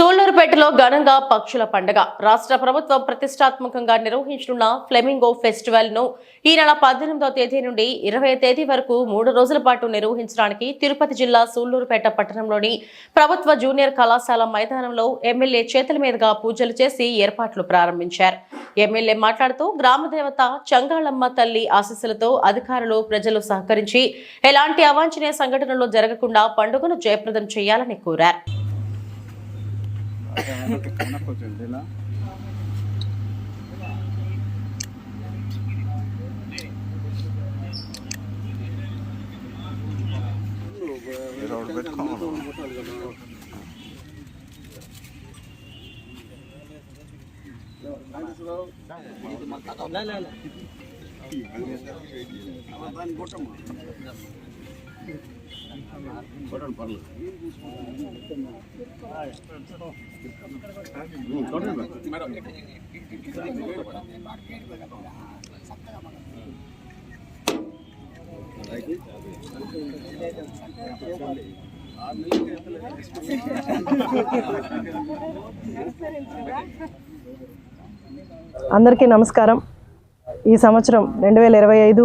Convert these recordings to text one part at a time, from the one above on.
సూళ్లూరుపేటలో ఘనంగా పక్షుల పండుగ రాష్ట్ర ప్రభుత్వం ప్రతిష్టాత్మకంగా నిర్వహించనున్న ఫ్లెమింగో ఫెస్టివల్ ను ఈ నెల 18వ తేదీ నుండి 20వ తేదీ వరకు 3 రోజుల పాటు నిర్వహించడానికి తిరుపతి జిల్లా సూళ్లూరుపేట పట్టణంలోని ప్రభుత్వ జూనియర్ కళాశాల మైదానంలో ఎమ్మెల్యే చేతుల మీదుగా పూజలు చేసి ఏర్పాట్లు ప్రారంభించారు. ఎమ్మెల్యే మాట్లాడుతూ గ్రామదేవత చంగాళమ్మ తల్లి ఆశీస్సులతో అధికారులు ప్రజలు సహకరించి ఎలాంటి అవాంఛనీయ సంఘటనలు జరగకుండా పండుగను జయప్రదం చేయాలని కోరారు. అందరికీ నమస్కారం. ఈ సంవత్సరం 2025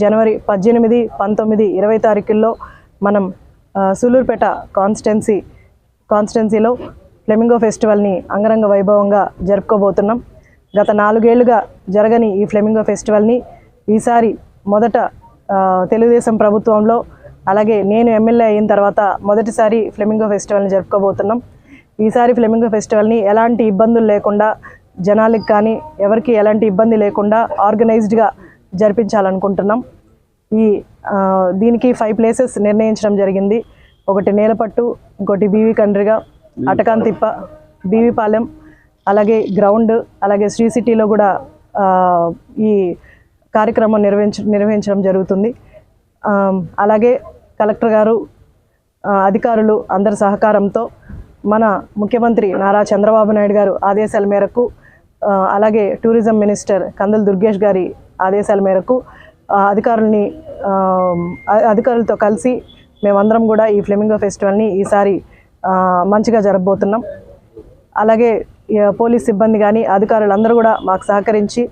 జనవరి 18, 19, 20 తారీఖుల్లో మనం సూళ్లూరుపేట కాన్స్టిట్యున్సీలో ఫ్లెమింగో ఫెస్టివల్ని అంగరంగ వైభవంగా జరుపుకోబోతున్నాం. గత 4 ఏళ్లుగా జరగని ఈ ఫ్లెమింగో ఫెస్టివల్ని ఈసారి మొదట తెలుగుదేశం ప్రభుత్వంలో, అలాగే నేను ఎమ్మెల్యే అయిన తర్వాత మొదటిసారి ఫ్లెమింగో ఫెస్టివల్ని జరుపుకోబోతున్నాం. ఈసారి ఫ్లెమింగో ఫెస్టివల్ని ఎలాంటి ఇబ్బందులు లేకుండా, జనాలకు కానీ ఎవరికి ఎలాంటి ఇబ్బంది లేకుండా ఆర్గనైజ్డ్గా జరిపించాలనుకుంటున్నాం. దీనికి 5 ప్లేసెస్ నిర్ణయించడం జరిగింది. ఒకటి నేలపట్టు, ఇంకోటి బీవీ కండ్రిగా, అటకాంతిప్ప, బీవీపాలెం, అలాగే గ్రౌండ్, అలాగే శ్రీ సిటీలో కూడా ఈ కార్యక్రమం నిర్వహించడం జరుగుతుంది. అలాగే కలెక్టర్ గారు, అధికారులు అందరి సహకారంతో మన ముఖ్యమంత్రి నారా చంద్రబాబు నాయుడు గారు ఆదేశాల మేరకు, అలాగే టూరిజం మినిస్టర్ కందుల దుర్గేష్ గారి ఆదేశాల మేరకు అధికారులతో కలిసి మేమందరం కూడా ఈ ఫ్లెమింగో ఫెస్టివల్ని ఈసారి మంచిగా జరగబోతున్నాం. అలాగే పోలీస్ సిబ్బంది కానీ అధికారులందరూ కూడా మాకు సహకరించి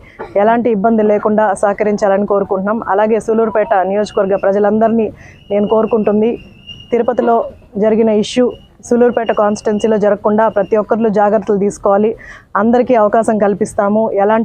ఎలాంటి ఇబ్బంది లేకుండా సహకరించాలని కోరుకుంటున్నాం. అలాగే సూళ్లూరుపేట నియోజకవర్గ ప్రజలందరినీ నేను కోరుకుంటుంది, తిరుపతిలో జరిగిన ఇష్యూ సూళ్లూరుపేట కాన్స్టిట్యున్సీలో జరగకుండా ప్రతి ఒక్కరు జాగ్రత్తలు తీసుకోవాలి. అందరికీ అవకాశం కల్పిస్తాము. ఎలాంటి